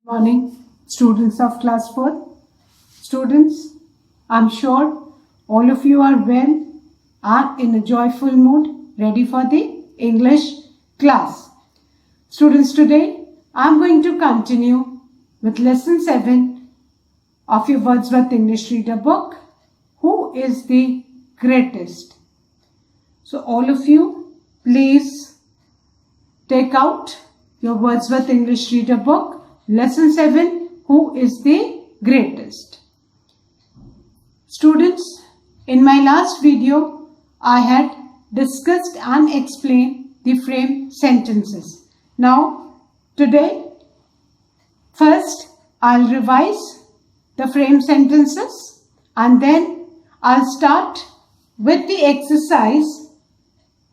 Morning, students of class 4. Students, I'm sure all of you are well, are in a joyful mood, ready for the English class. Students, today I'm going to continue with lesson 7 of your Wordsworth English Reader book, Who is the Greatest? So all of you, please take out your Wordsworth English Reader book. Lesson 7, Who is the Greatest? Students, in my last video, I had discussed and explained the frame sentences. Now, today, first I'll revise the frame sentences and then I'll start with the exercise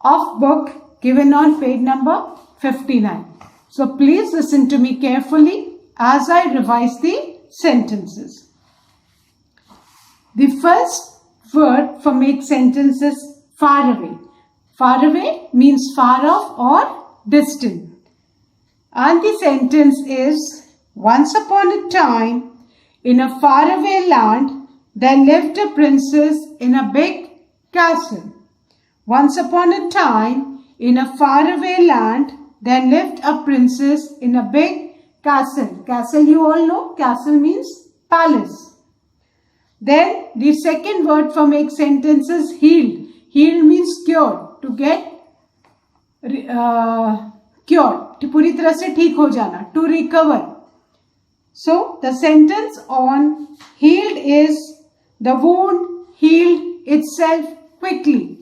of book given on page number 59. So please listen to me carefully as I revise the sentences. The first word for make sentence is far away. Far away means far off or distant. And the sentence is, once upon a time, in a faraway land, there lived a princess in a big castle. Once upon a time, in a faraway land, there lived a princess in a big castle. Castle, you all know, castle means palace. Then the second word for make sentence is healed. Healed means cured, to get cured, पूरी तरह से ठीक हो जाना, to recover. So the sentence on healed is, the wound healed itself quickly.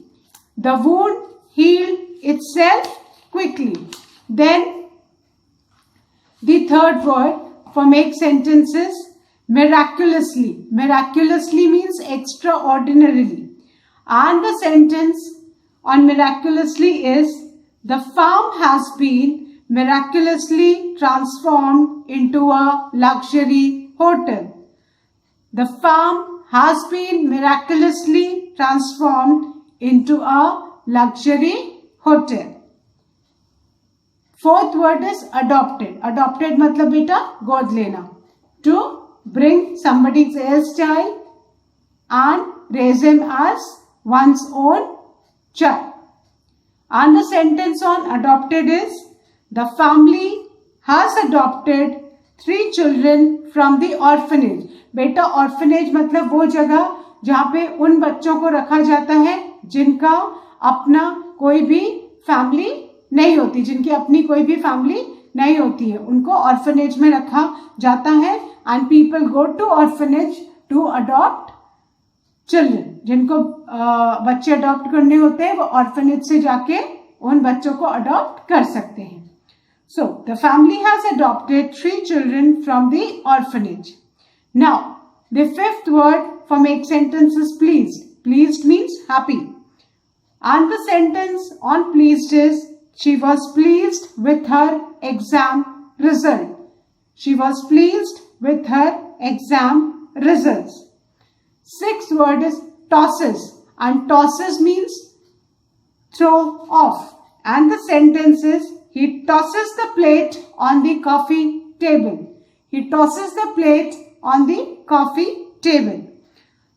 The wound healed itself quickly. Then the third word for make sentences miraculously. Miraculously means extraordinarily. And the sentence on miraculously is, the farm has been miraculously transformed into a luxury hotel. The farm has been miraculously transformed into a luxury hotel. Fourth word is adopted. Adopted मतलब बेटा गोद लेना. To bring somebody else's child and raise him as one's own child. And the sentence on adopted is, the family has adopted 3 children from the orphanage. बेटा orphanage मतलब वो जगह जहाँ पे उन बच्चों को रखा जाता है जिनका अपना कोई भी फैमिली नहीं होती, जिनकी अपनी कोई भी फैमिली नहीं होती है, उनको ऑर्फनेज में रखा जाता है. And people go to orphanage to adopt children. जिनको बच्चे अडॉप्ट करने होते हैं वो ऑर्फनेज से जाके उन बच्चों को अडॉप्ट कर सकते हैं. So the family has adopted 3 children from the orphanage. Now the fifth word for make sentence is pleased. Pleased means happy. And the sentence on pleased is, she was pleased with her exam result. She was pleased with her exam results. Sixth word is tosses. And tosses means throw off. And the sentence is, he tosses the plate on the coffee table. He tosses the plate on the coffee table.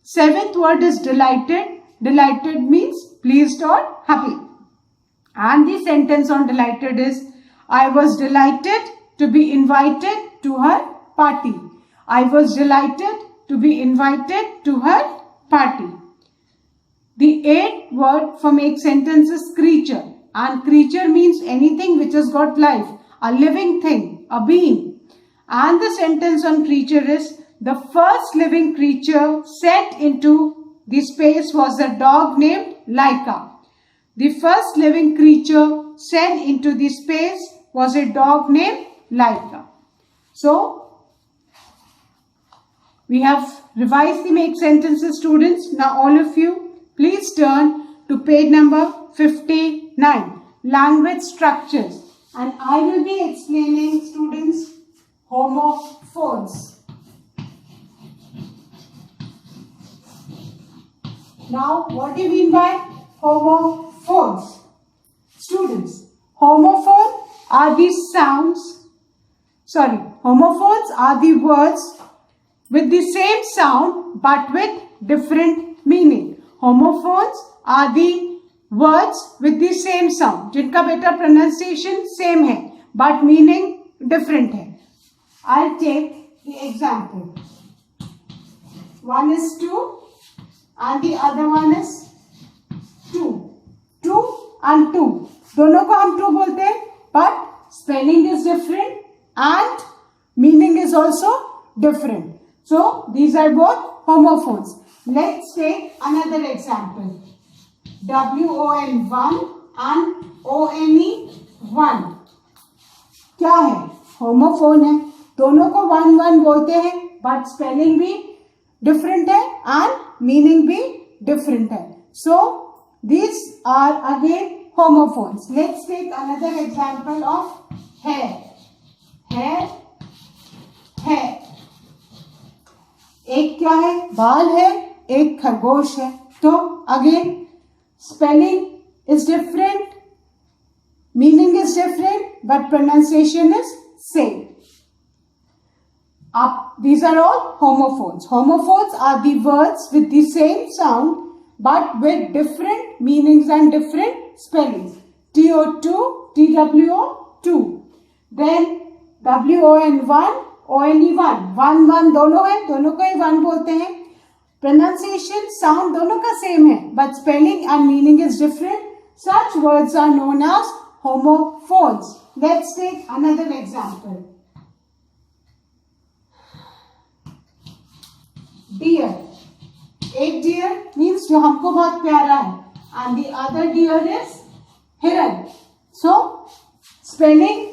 Seventh word is delighted. Delighted means pleased or happy. And the sentence on delighted is, I was delighted to be invited to her party. I was delighted to be invited to her party. The eighth word for make sentence is creature. And creature means anything which has got life, a living thing, a being. And the sentence on creature is, the first living creature sent into the space was a dog named Laika. The first living creature sent into the space was a dog named Laika. So, we have revised the make sentences, students. Now all of you, please turn to page number 59, language structures. And I will be explaining, students, homophones. Now, what do you mean by homophones? Students, homophone are these sounds, homophones are the words with the same sound but with different meaning. Homophones are the words with the same sound, जिनका बेटा pronunciation same है but meaning different है. I'll take the example. One is two and the other one is two. Two and two. दोनों को हम two बोलते हैं, but spelling is different and meaning is also different. So these are both homophones. Let's take another example. WON1 and ONE1. क्या है? Homophone है. दोनों को 1 बोलते हैं, बट स्पेलिंग भी डिफरेंट है एंड मीनिंग भी डिफरेंट है. सो these are again homophones. Let's take another example of hair. Hair, hair. एक क्या है? बाल है, एक खरगोश है. तो again spelling is different, meaning is different, but pronunciation is same. These are all homophones. Homophones are the words with the same sound but with different meanings and different spellings. TO2, TWO2. Then WON1, ONE1. 1 दोनों है, दोनों को ही 1 बोलते हैं. Pronunciation, sound दोनों का same है, but spelling and meaning is different. Such words are known as homophones. Let's take another example. Deer. एक deer means जो हमको बहुत प्यारा है, and the other deer is hiran. So spelling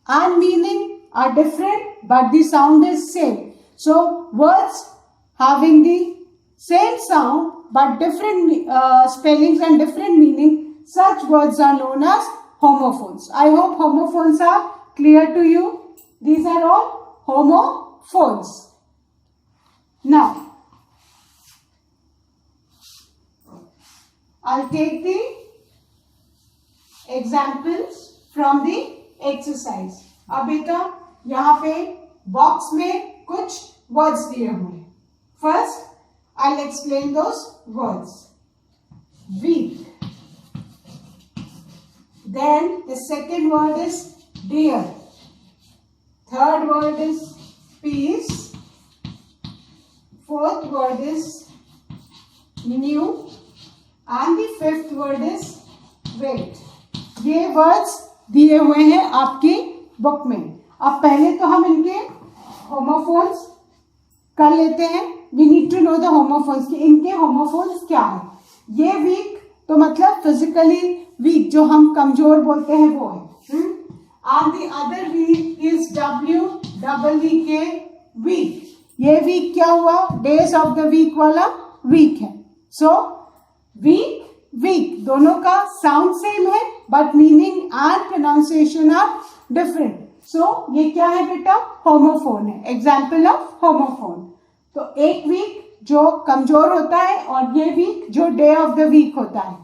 and meaning are different, but the sound is same. So words having the same sound but different spellings and different meaning, such words are known as homophones. I hope homophones are clear to you. These are all homophones. Now, I'll take the examples from the exercise. अब बेटा यहाँ पे box में कुछ words दिए हुए हैं. First, I'll explain those words. Weak. Then the second word is deer. Third word is peace. Fourth word is new. And the fifth word is wait. ये words दिए हुए हैं आपकी बुक में. अब पहले तो हम इनके homophones कर लेते हैं. We need to know the homophones कि इनके homophones क्या है. ये weak तो मतलब physically weak, जो हम कमजोर बोलते हैं वो है. And the other weak is WEEK, weak. ये week क्या हुआ? Days of the week वाला week है. So weak, weak दोनों का sound same है but meaning and pronunciation are different. So ये क्या है बेटा? Homophone है. Example of homophone. तो एक week जो कमजोर होता है और ये week जो day of the week होता है.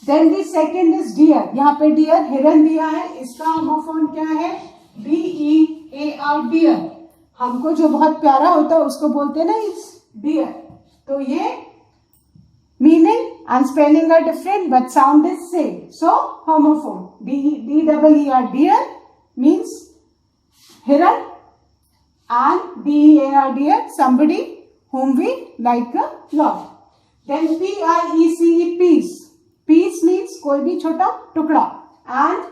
Then the second is deer. यहाँ पे deer हिरन दिया है. इसका homophone क्या है? DEAR, deer. हमको जो बहुत प्यारा होता है उसको बोलते हैं ना इट्स डियर. तो ये meaning and spelling are different but sound is same. So homophone. DEER, deer means हिरन, and DEAR, deer, somebody whom we like a lot. Then PIECE, peace. Peace means कोई भी छोटा टुकड़ा. And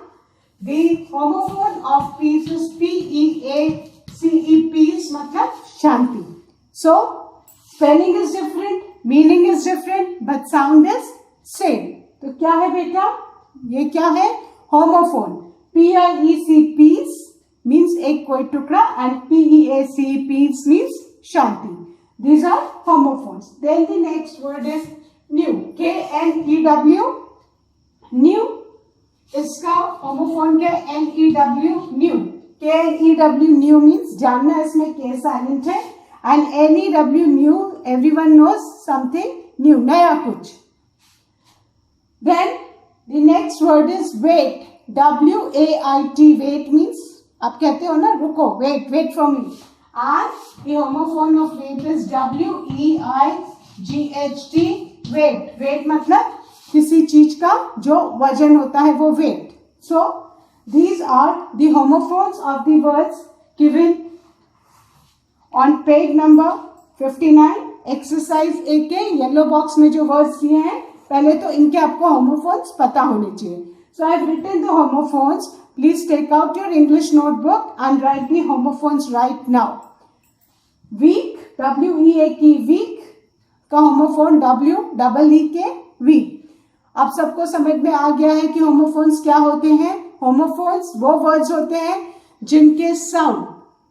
the homophone of peace is PEACE, peace मतलब शांति. So spelling is different, meaning is different, but sound is same. तो क्या है बेटा? ये क्या है? Homophone. PIECE, peace means एक कोई टुकड़ा, and PEACE, peace means Shanti. These are homophones. Then the next word is new. KNEW, new. इसका homophone क्या है? NEW, new. KNEW, new means जानना, इसमें K silent है, and NEW, new, everyone knows something new, नया कुछ. Then the next word is wait. WAIT, wait means आप कहते हो ना रुको, wait, wait for me. And the homophone of weight is WEIGHT, weight. weight मतलब किसी चीज का जो वजन होता है वो weight. So these are the homophones of the words given on page number 59. Exercise ए के येलो बॉक्स में जो वर्ड्स दिए हैं, पहले तो इनके आपको homophones पता होने चाहिए. So I have written the homophones. Please take out your English notebook and write the homophones right now. Weak, WEAK, weak का होमोफोन WEEK, weak. अब सबको समझ में आ गया है कि होमोफोन्स क्या होते हैं. होमोफोन्स वो वर्ड्स होते हैं जिनके साउंड,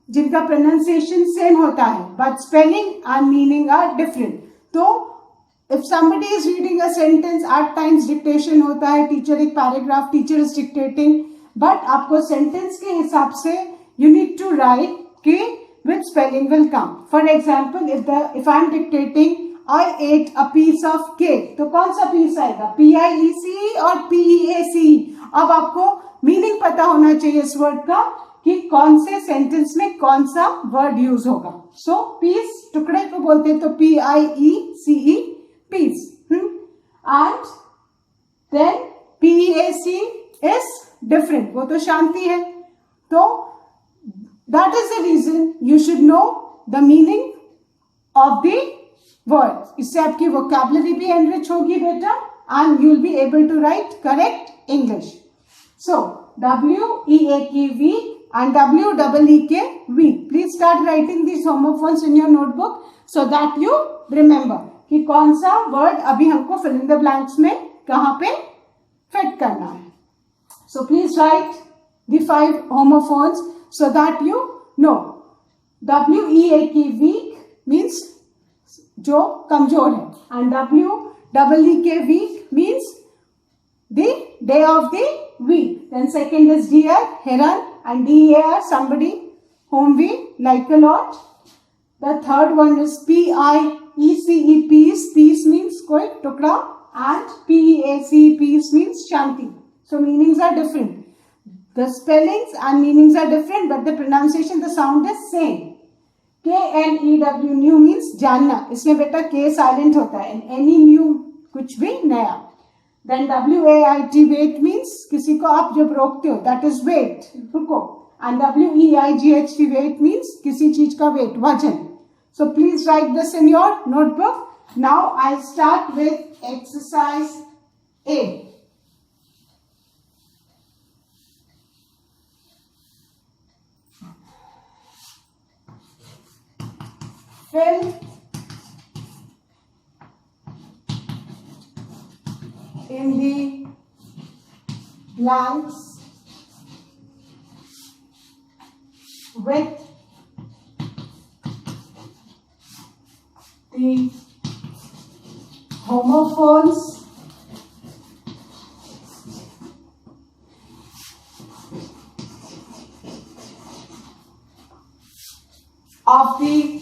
जिनका प्रोनाउंसिएशन सेम होता है but spelling and meaning are different. तो if somebody is reading a sentence, at times dictation होता है, टीचर एक paragraph, teacher is dictating, but आपको सेंटेंस के हिसाब से यू नीड टू राइट कि which spelling will come. For example, if I am dictating I ate a piece of cake, तो कौन सा piece आएगा, PIECE और PEACE. अब आपको मीनिंग पता होना चाहिए इस वर्ड का कि कौन से सेंटेंस में कौन सा वर्ड यूज होगा. सो पीस, टुकड़े को बोलते हैं तो PIECE, piece. And then PEAC is different, वो तो शांति है. तो that is the reason you should know the meaning of the words. इससे आपकी vocabulary भी enrich होगी बेटा, and you will be able to write correct English. So WEAK, weak, and WEEK, weak. Please start writing these homophones in your notebook so that you remember कि कौन सा word अभी हमको fill in the blanks में कहाँ पे fit करना है. So please write the 5 homophones so that you know. WEAK, weak means जो कमजोर है, and WEEK, weak means the day of the week. Then second is deer, heron, and DER, somebody whom we like a lot. The third one is PIECE, peace. Peace means कोई टुकड़ा, and PEAC, peace means shanti. So meanings are different. The spellings and meanings are different, but the pronunciation, the sound is same. KNEW, new means जानना. इसमें बेटा K silent होता है. And any new, कुछ भी नया. Then WAIT, wait means किसी को आप जब रोकते हो, that is wait, रुको. And WEIGHT, wait means किसी चीज का weight, वजन. So please write this in your notebook. Now I'll start with exercise A. Fill in the blanks with the homophones of the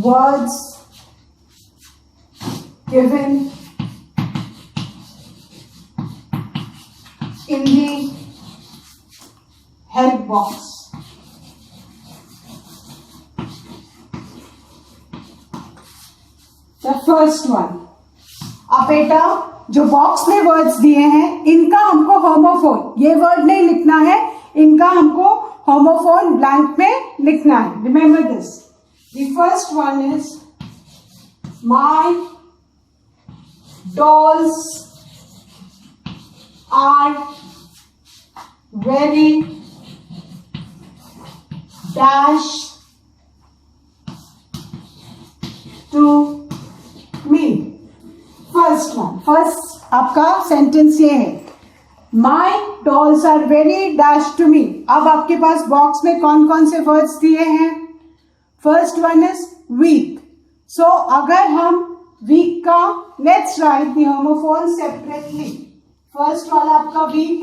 words given in the help box. The first one. अब बेटा जो box में words दिए हैं इनका हमको homophone, ये word नहीं लिखना है, इनका हमको होमोफोन ब्लैंक में लिखना है. Remember this. The first one is my dolls are very dash to me. First one, first आपका सेंटेंस ये है, My dolls are very dash to me. अब आपके पास बॉक्स में कौन कौन से वर्ड्स दिए हैं. First one is week. So अगर हम वीक का, let's write the homophone separately. First वाला आपका वीक,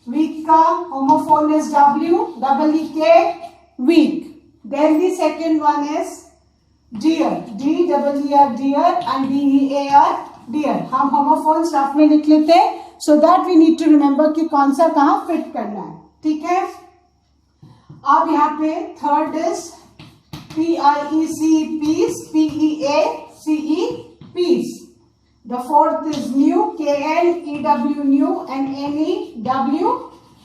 वीक का homophone is WEEK, weak. Then the second one is dear, D-E-E-R, dear and D-E-A-R, dear. हम homophones रफ में लिख लेते हैं, so that we need to remember कि कौन सा कहाँ fit करना है, ठीक है? अब यहाँ पे third is P-I-E-C, peace, P-E-A-C-E, peace. The fourth is new, K-N-E-W, new, and N-E-W,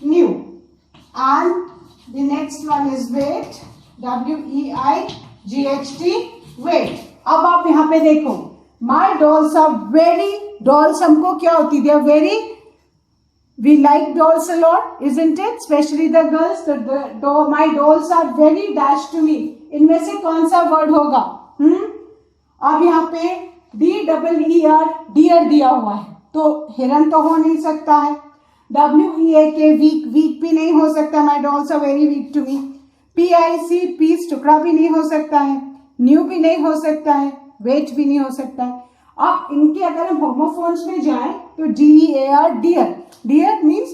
new. And the next one is weight, W-E-I-G-H-T, weight. अब आप यहाँ पे देखो, my dolls are very, dolls हमको क्या होती है? They are very, we like dolls a lot, isn't it? Especially the girls. My dolls are very dash to me. इनमें से कौन सा वर्ड होगा? अब यहाँ पे D-E-E-R, dear दिया हुआ है, तो हिरन तो हो नहीं सकता है. W-E-A-K, weak, weak भी नहीं हो सकता. My dolls are very weak to me. P-I-C, peace, टुकड़ा भी नहीं हो सकता है. न्यू भी नहीं हो सकता है. वेट भी नहीं हो सकता है. अब इनके अगर हम होमोफोन्स में जाएं तो D-E-A-R, dear. Dear means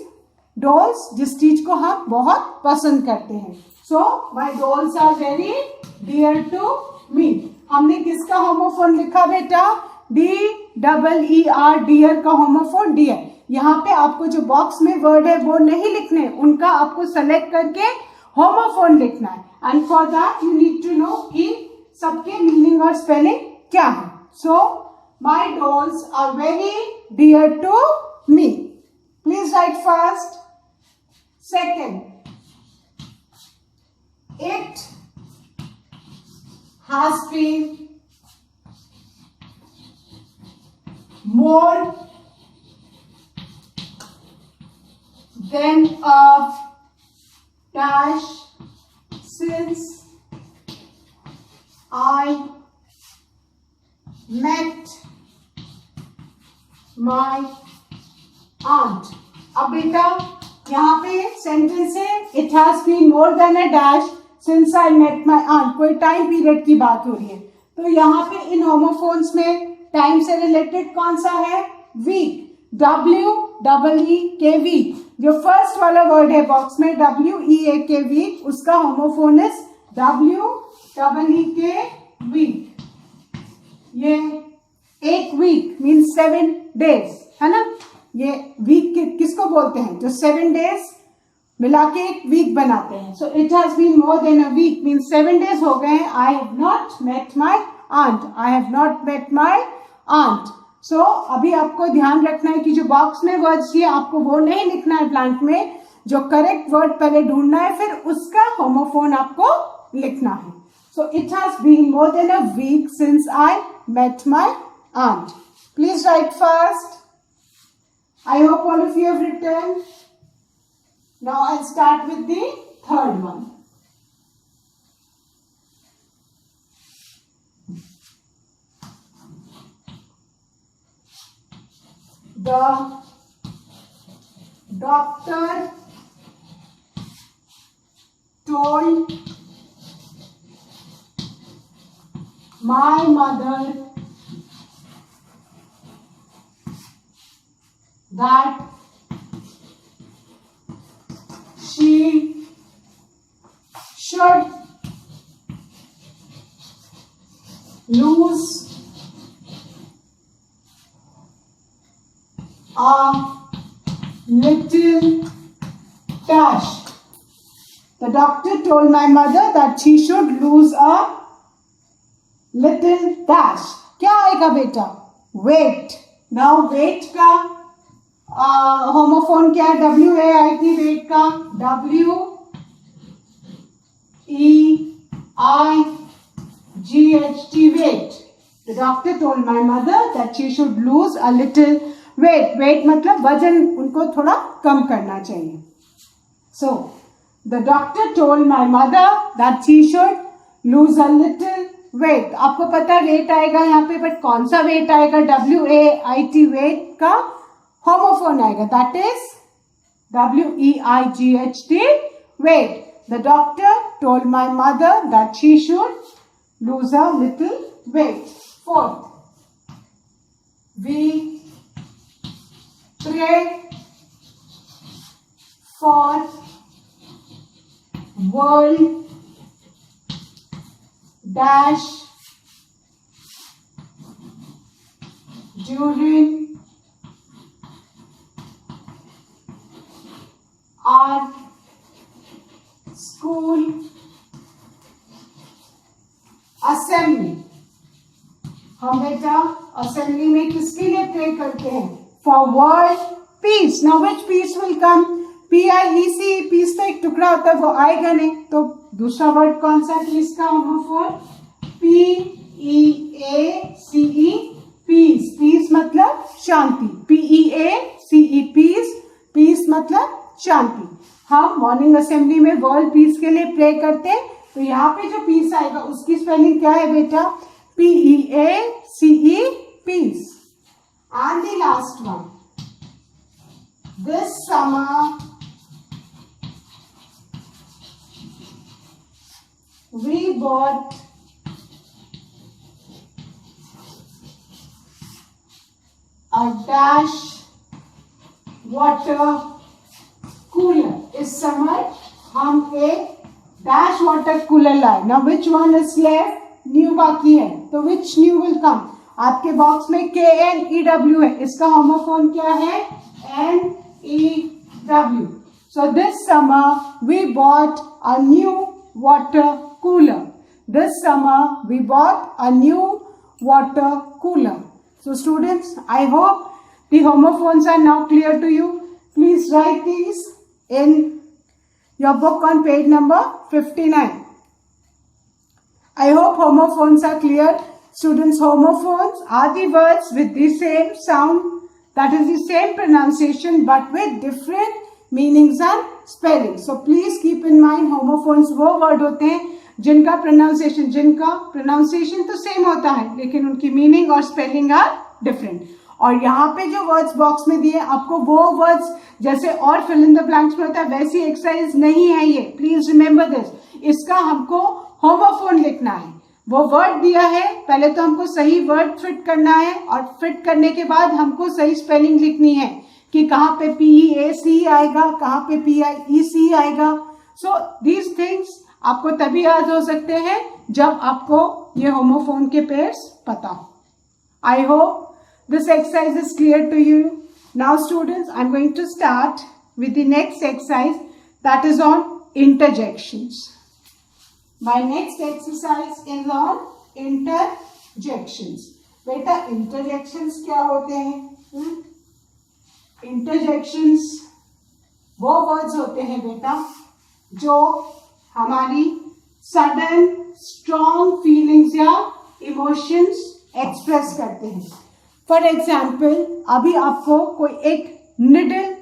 dolls, जिस चीज को हम बहुत पसंद करते हैं. So my dolls are very dear to me. हमने किसका होमोफोन लिखा बेटा? D-E-E-R, dear का होमोफोन dear. यहाँ पे आपको जो बॉक्स में वर्ड है वो नहीं लिखने, उनका आपको सेलेक्ट करके होमोफोन लिखना है. And for that you need to know कि सबके मीनिंग और स्पेलिंग क्या है. So my dolls are very dear to me. Please write first. Second, it has been more then a dash since I met my aunt. अब बेटा यहाँ पे sentence है it has been more than a dash since I met my aunt. कोई time period की बात हो रही है, तो यहाँ पे इन होमोफोन्स में टाइम से रिलेटेड कौन सा है? वीक. W-E-E-K, week. जो फर्स्ट वाला वर्ड है बॉक्स में W-E-A-K, वीक, उसका होमोफोन इज W-E-E-K, वीक. ये एक वीक मीन्स 7 days है ना. ये वीक किसको बोलते हैं? जो 7 days मिला के एक वीक बनाते हैं. So it has been more than a week means 7 days हो गए. I have not met my aunt. I have not met my aunt. So अभी आपको ध्यान रखना है कि जो बॉक्स में वर्ड्स दिए आपको वो नहीं लिखना है ब्लैंक में. जो करेक्ट वर्ड पहले ढूंढना है, फिर उसका होमोफोन आपको लिखना है. So it has been more than a week since I met my aunt. Please write first. I hope all of you have written. Now I start with the third one. The doctor told my mother that she should lose a little dash. The doctor told my mother that she should lose a little dash. क्या आएगा बेटा? Weight. Now weight का homophone क्या है? W-A-I-T, weight का W-E-I-G-H-T, weight. The doctor told my mother that she should lose a little weight. Weight मतलब वजन उनको थोड़ा कम करना चाहिए. So the doctor told my mother that she should lose a little weight. आपको पता है weight आएगा यहाँ पे, बट कौन सा weight आएगा? W-A-I-T, weight का होमोफोन आएगा, that is W-E-I-G-H-T, weight. The doctor told my mother that she should lose a little weight. Fourth, we pray for world dash during our school assembly. हम बेटा assembly में किसके लिए pray करते हैं? For world peace. Now which peace will come? PIEC. Piece तो एक टुकड़ा होता है, वो आएगा नहीं, तो दूसरा वर्ड कौन सा है पीस का? Homophone PEACE. पीस. पीस मतलब शांति. PEACE piece. पीस मतलब शांति. हम मॉर्निंग असेंबली में वर्ल्ड पीस के लिए प्रे करते हैं, तो यहाँ पे जो पीस आएगा उसकी स्पेलिंग क्या है बेटा? PEACE peace. And the last one. This summer we bought a dash water cooler. इस समर हम एक डैश वाटर कूलर लाए. Now which one is left? New बाकी है, तो विच न्यू विल कम? आपके बॉक्स में KNEW है, इसका होमोफोन क्या है? NEW. So this summer we bought a new water cooler. This summer we bought a new water cooler. So students, I hope the homophones are now clear to you. Please write these in your book on page number 59. I hope homophones are clear. Students, homophones are the words with the same sound, that is the same pronunciation, but with different meanings and spelling. So please keep in mind, homophones वो word होते हैं जिनका pronunciation तो same होता है, लेकिन उनकी meaning और spelling are different. और यहाँ पे जो वर्ड्स बॉक्स में दिए आपको वो वर्ड्स जैसे और फिल इन द ब्लैंक्स में होता है वैसी एक्सरसाइज नहीं है ये. Please remember this. इसका हमको होमोफोन लिखना है. वो वर्ड दिया है, पहले तो हमको सही वर्ड फिट करना है और फिट करने के बाद हमको सही स्पेलिंग लिखनी है कि कहाँ पे PEAC आएगा, कहाँ पे PIEC आएगा. सो दीज थिंग्स आपको तभी याद हो सकते हैं जब आपको ये होमोफोन के पेयर्स पता हो. I hope this exercise is clear to you. Now students, I'm going to start with the next exercise, that is on interjections. My next exercise is on interjections. बेटा interjections क्या होते हैं? Interjections वो words होते हैं बेटा जो हमारी sudden strong feelings या emotions express करते हैं. फॉर एग्जाम्पल, अभी आपको कोई एक निडल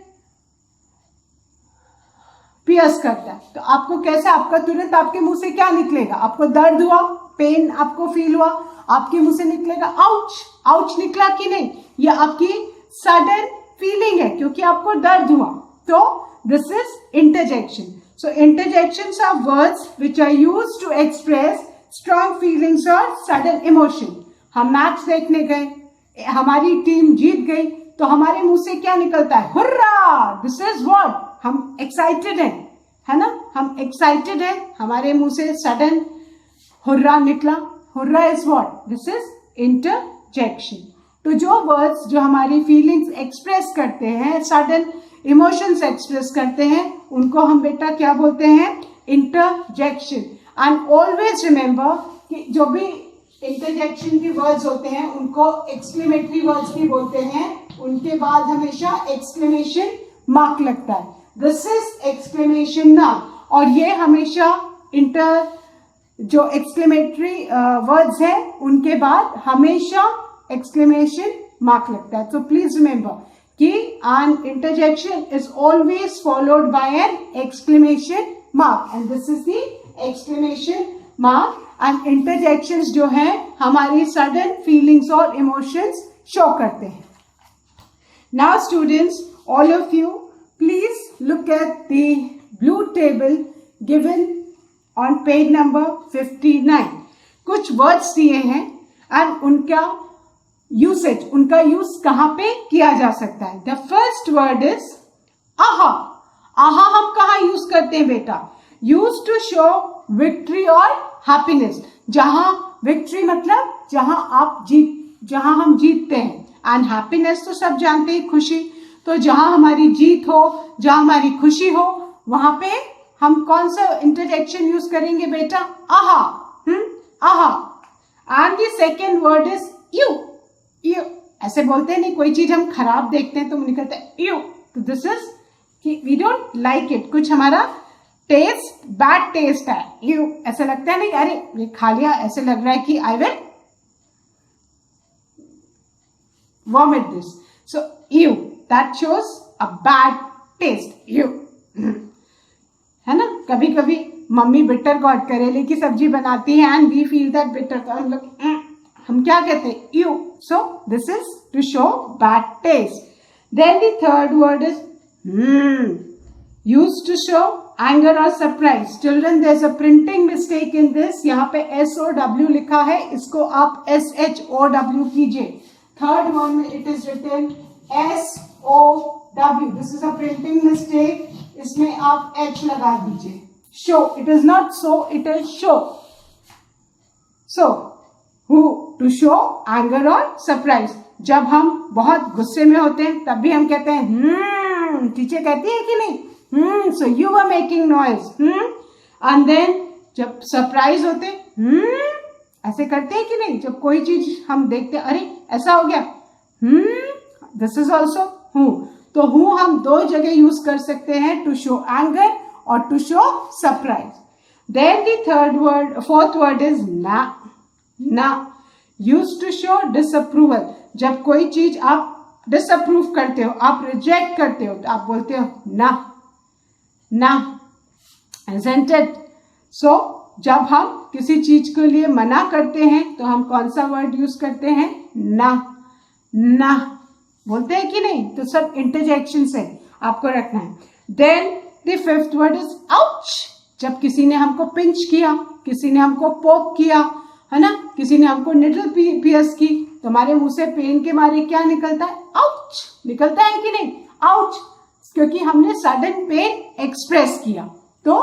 पियर्स करता है, तो आपको कैसा, आपका तुरंत आपके मुंह से क्या निकलेगा? आपको दर्द हुआ, पेन आपको फील हुआ, आपके मुंह से निकलेगा आउच. आउच निकला कि नहीं? ये आपकी सडन फीलिंग है क्योंकि आपको दर्द हुआ. तो this is interjection. So interjections are words which are used to express strong feelings और सडन इमोशन. हम मैच देखने गए, हमारी टीम जीत गई, तो हमारे मुंह से क्या निकलता है? हुर्रा. दिस इज व्हाट, हम एक्साइटेड हैं, है ना? हम एक्साइटेड हैं, हमारे मुंह से सडन हुर्रा निकला. Hurrah is what? This is interjection. तो जो वर्ड्स जो हमारी फीलिंग्स एक्सप्रेस करते हैं, सडन इमोशंस एक्सप्रेस करते हैं, उनको हम बेटा क्या बोलते हैं? इंटरजेक्शन. एंड ऑलवेज रिमेंबर कि जो भी इंटरजेक्शन के वर्ड्स होते हैं उनको एक्सक्लेमेटरी वर्ड्स भी बोलते हैं. उनके बाद हमेशा एक्सक्लेमेशन मार्क लगता है. This is exclamation mark. और ये हमेशा जो एक्सक्लेमेटरी वर्ड्स है उनके बाद हमेशा एक्सक्लेमेशन मार्क लगता है. सो प्लीज रिमेंबर कि an interjection is always followed by an exclamation mark, and this is the exclamation mark. And interjections जो हैं हमारी सडन फीलिंग्स और इमोशंस शो करते हैं. Now students, all of you please look at the blue table given on page number 59. कुछ words दिए हैं and उनका यूसेज, उनका यूज कहाँ पे किया जा सकता है. द फर्स्ट वर्ड इज आहा. आहा हम कहाँ यूज करते हैं बेटा? यूज टू शो विक्ट्री और हैप्पीनेस. जहां विक्ट्री मतलब जहां हम जीतते हैं, एंड हैप्पीनेस तो सब जानते हैं, खुशी। तो जहां हमारी जीत हो, जहां हमारी खुशी हो, वहां पे हम कौन सा इंटरजेक्शन यूज करेंगे बेटा? आहा, आहा। And the second word is you. You ऐसे बोलते हैं नहीं, कोई चीज हम खराब देखते हैं तो निकलता है यू, तो दिस इज कि वी डोंट लाइक इट, कुछ हमारा टेस्ट बैड टेस्ट है, यू ऐसा लगता है नहीं, अरे ये खा लिया, ऐसे लग रहा है कि I will vomit this, so you that shows a bad taste, you है ना। कभी कभी मम्मी बिटर गॉड करेले की सब्जी बनाती है and we feel that bitter, तो हम लोग हम क्या कहते हैं? Ew. So this is to show bad taste. Then the third word is used to show anger or surprise. Children, there's a printing mistake in this. यहाँ पे SOW लिखा है, इसको आप SHOW कीजिए। Third one में it is written SOW. This is a printing mistake. इसमें आप H लगा दीजिए। Show. It is not so, it is show. So, who? To show anger or surprise. जब हम बहुत गुस्से में होते हैं तब भी हम कहते हैं टीचर कहती है कि नहीं, so you were making noise, and then जब सरप्राइज होते ऐसे करते हैं कि नहीं, जब कोई चीज हम देखते अरे ऐसा हो गया, दिस इज ऑल्सो हु। तो हु हम दो जगह यूज कर सकते हैं, टू शो एंगर और to show surprise. Then the third word, fourth word is ना। ना यूज टू शो डिसअप्रूवल। जब कोई चीज आप डिसअप्रूव करते हो, आप रिजेक्ट करते हो, तो आप बोलते हो ना, ना, isn't it? So, जब हम किसी चीज के लिए मना करते हैं तो हम कौन सा वर्ड यूज करते हैं? ना। ना बोलते हैं कि नहीं? तो सब इंटरजेक्शन से आपको रखना है। Then the fifth word is ouch. जब किसी ने हमको पिंच किया, किसी ने हमको पोक किया, है ना, किसी ने हमको निडल पियर्स की, तो हमारे मुंह से पेन के मारे क्या निकलता है? आउच निकलता है कि नहीं? आउच, क्योंकि हमने सडन पेन एक्सप्रेस किया, तो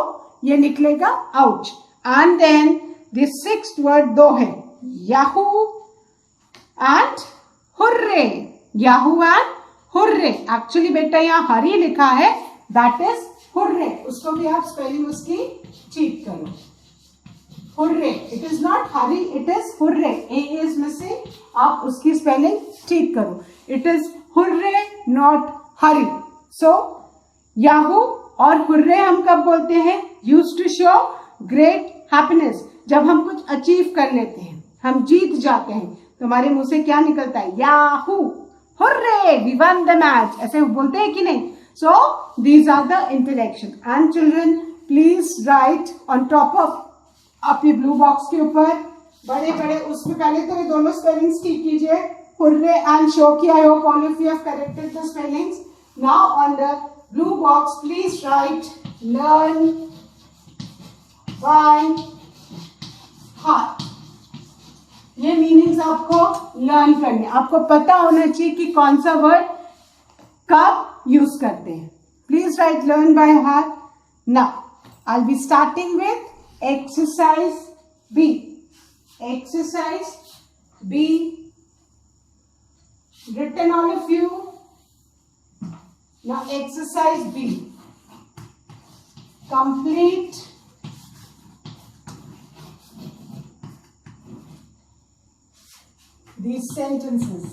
ये निकलेगा ouch. And then the sixth word दो है, yahoo and hurray. Yahoo and hurray. Actually बेटा यहाँ हरी लिखा है, दैट इज हुर्रे। उसको भी आप स्पेलिंग उसकी ठीक करो, hurray. It is not hurry, it is hurray, A is missing, आप उसकी स्पेलिंग ठीक करो। It is hurray not hurry. So yahoo और हुर्रे हम कब बोलते हैं? Use to show great happiness. जब हम कुछ अचीव कर लेते हैं, हम जीत जाते हैं, तो हमारे मुंह से क्या निकलता है? Yahoo, hurray, we won the match, ऐसे बोलते हैं कि नहीं? So these are the interjection. And children please write on top of आपके ब्लू बॉक्स के ऊपर बड़े बड़े, उसमें पहले तो ये दोनों स्पेलिंग्स ठीक कीजिए, हुर्रे एंड शो की। आई hope all of you have corrected the spellings. Now on the blue box, please write learn by heart. ये मीनिंग्स आपको लर्न करने, आपको पता होना चाहिए कि कौन सा वर्ड कब यूज करते हैं। Please write learn by heart. Now I will be starting with exercise B. Exercise B, written all of you. Now exercise B. Complete these sentences.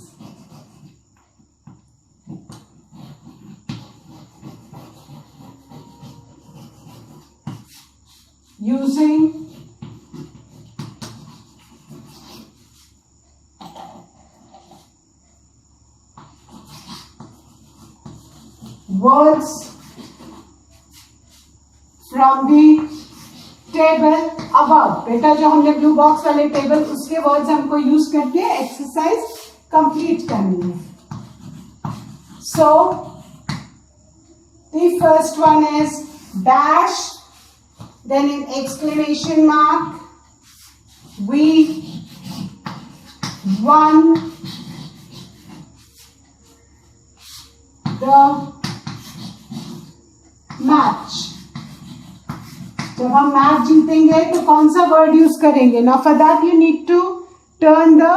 Using words from the table above. बेटा जो हमने blue box वाले table, उसके words हमको use करके exercise complete करनी है। So the first one is dash, then in exclamation mark, we won the match. जब हम मैच जीतेंगे तो कौन सा वर्ड यूज करेंगे? Now for that you need to turn the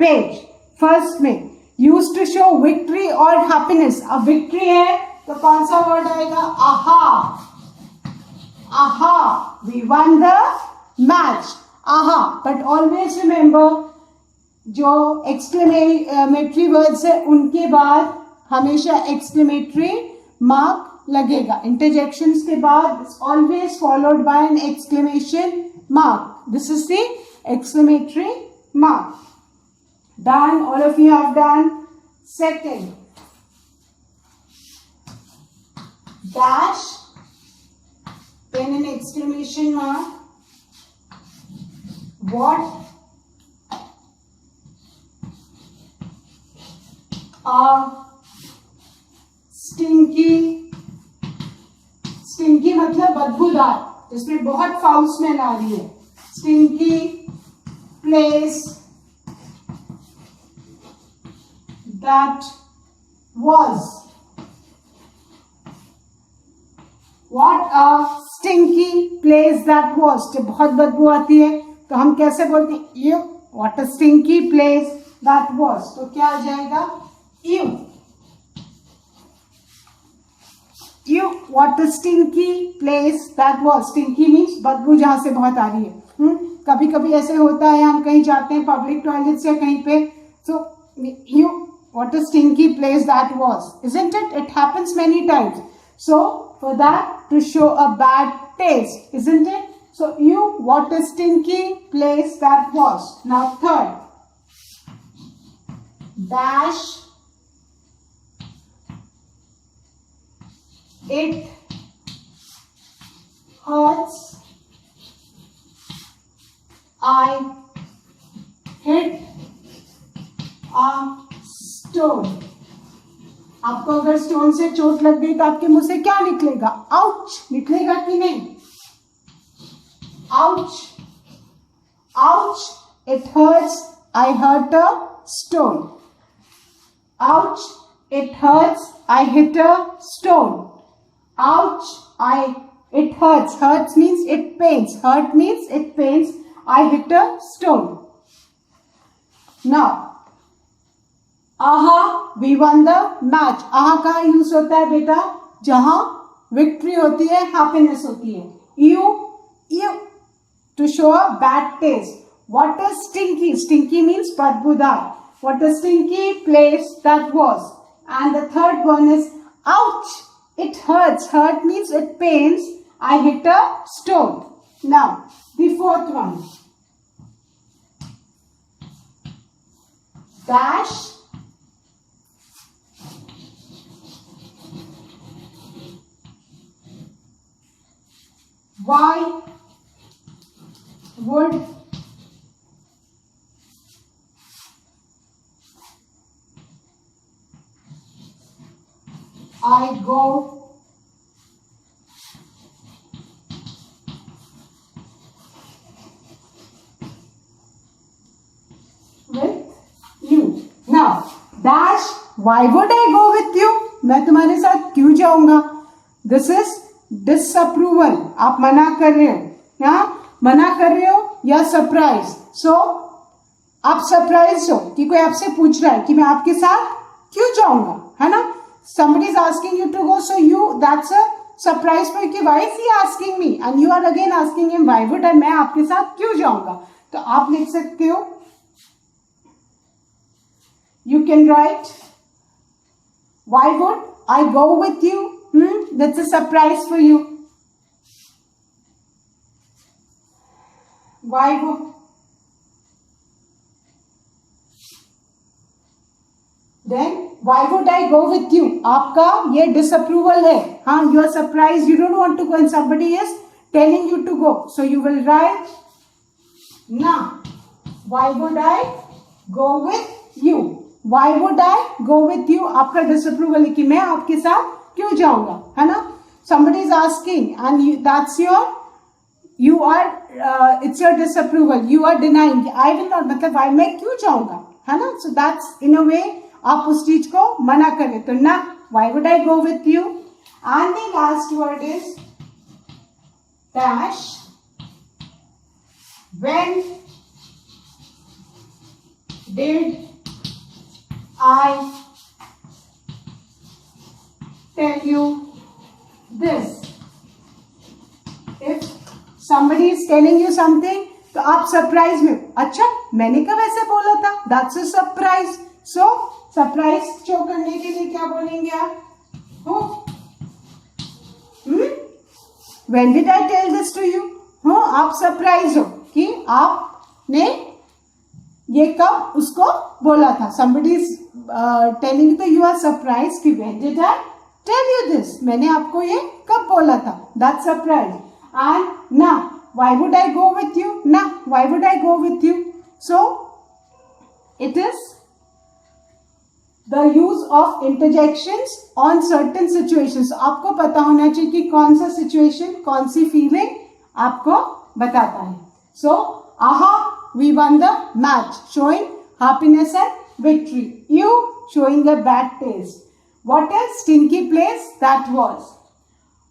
page. First में यूज टू शो विक्ट्री और happiness. अब विक्ट्री है तो कौन सा वर्ड आएगा? Aha. Aha, we won the match. आहा. बट ऑलवेज रिमेंबर, जो एक्सक्लेमेटरी वर्ड्स है उनके बाद हमेशा एक्सक्लेमेटरी मार्क लगेगा. इंटरजेक्शंस के बाद always followed by an exclamation mark. This is the exclamatory mark. Done. All of you have done. Second, dash, then an exclamation mark. What a stinky. Stinky मतलब बदबूदार, जिसमें बहुत फाउल स्मेल आ रही है. Stinky place that was. What a stinky place that was. जब बहुत बदबू आती है तो हम कैसे बोलते हैं? You. What a stinky place that was. तो क्या आ जाएगा? You. You, what a stinky place that was. Stinky means बदबू जहां से बहुत आ रही है. कभी कभी ऐसे होता है, हम कहीं जाते हैं पब्लिक टॉयलेट से कहीं पे, so you, what a stinky place that was, isn't it? It happens many times. So for that, to show a bad taste, isn't it? So you, what a stinky place that was. Now third, dash, it hurts, I hit a stone. आपको अगर stone से चोट लग गई तो आपके मुंह से क्या निकलेगा? आउच निकलेगा कि नहीं? Ouch. Ouch. It hurts, I hurt a stone. Ouch. It hurts, I hit a stone. Ouch, it hurts. Hurts means it pains. Hurt means it pains. I hit a stone. Now, aha, we won the match. aha कहाँ use होता है बेटा? जहां victory होती है, happiness होती है. You, to show a bad taste. What a stinky. Stinky means badbudar. What a stinky place that was. And the third one is ouch. It hurts. Hurt means it pains. I hit a stone. Now, the fourth one. Dash. Why would I go with you. Now, dash, why would I go with you? मैं तुम्हारे साथ क्यों जाऊंगा? This is disapproval. आप मना कर रहे हो. हाँ, मना कर रहे हो या सरप्राइज. So, आप सरप्राइज हो कि कोई आपसे पूछ रहा है कि मैं आपके साथ क्यों जाऊंगा, है ना? Somebody is asking you to go, so you, that's a surprise for you. Why is he asking me? And you are again asking him, why would I? मैं आपके साथ क्यों जाऊंगा? तो आप लिख सकते हो, you can write, why would I go with you? That's a surprise for you. Why would? Then why would I go with you? आपका ये disapproval है. हाँ, you are surprised, you don't want to go and somebody is telling you to go. So you will write, now, why would I go with you? Why would I go with you? आपका disapproval है कि मैं आपके साथ क्यों जाऊंगा, है ना? Somebody is asking and you, that's your, you are, it's your disapproval. You are denying. I will not, मतलब मैं क्यों जाऊंगा, है ना? So that's in a way आप उस चीज को मना करें. तो ना, why would I go with you? And the last word is dash. When did I tell you this. If somebody is telling you something, तो आप सरप्राइज में, अच्छा मैंने कब ऐसे बोला था, that's a surprise. So surprise show करने के लिए क्या बोलेंगे आप? Oh, when did I tell this to you? Oh, आप सरप्राइज हो कि आपने ये कब उसको बोला था. somebody is telling you, you are surprised कि when did I tell you this? मैंने आपको ये कब बोला था. That's surprise. And now, why would I go with you? Now, why would I go with you? So, it is the use of interjections on certain situations. आपको पता होना चाहिए कि कौन सा situation, कौन सी feeling आपको बताता है. So, aha, we won the match, showing happiness and victory. You showing a bad taste. What a stinky place that was.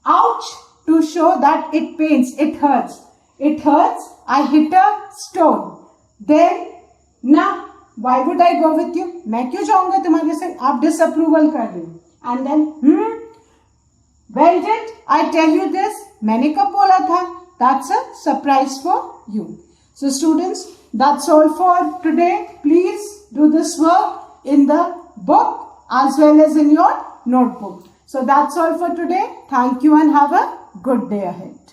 Ouch, to show that it pains, it hurts. It hurts, I hit a stone. Then, now, why would I go with you? मैं क्यों जाऊंगा तुम्हारे साथ? आप disapproval कर रहे हो. And then, when did I tell you this? मैंने कब बोला था? That's a surprise for you. So students, that's all for today. Please do this work in the book as well as in your notebook. So that's all for today. Thank you and have a good day ahead.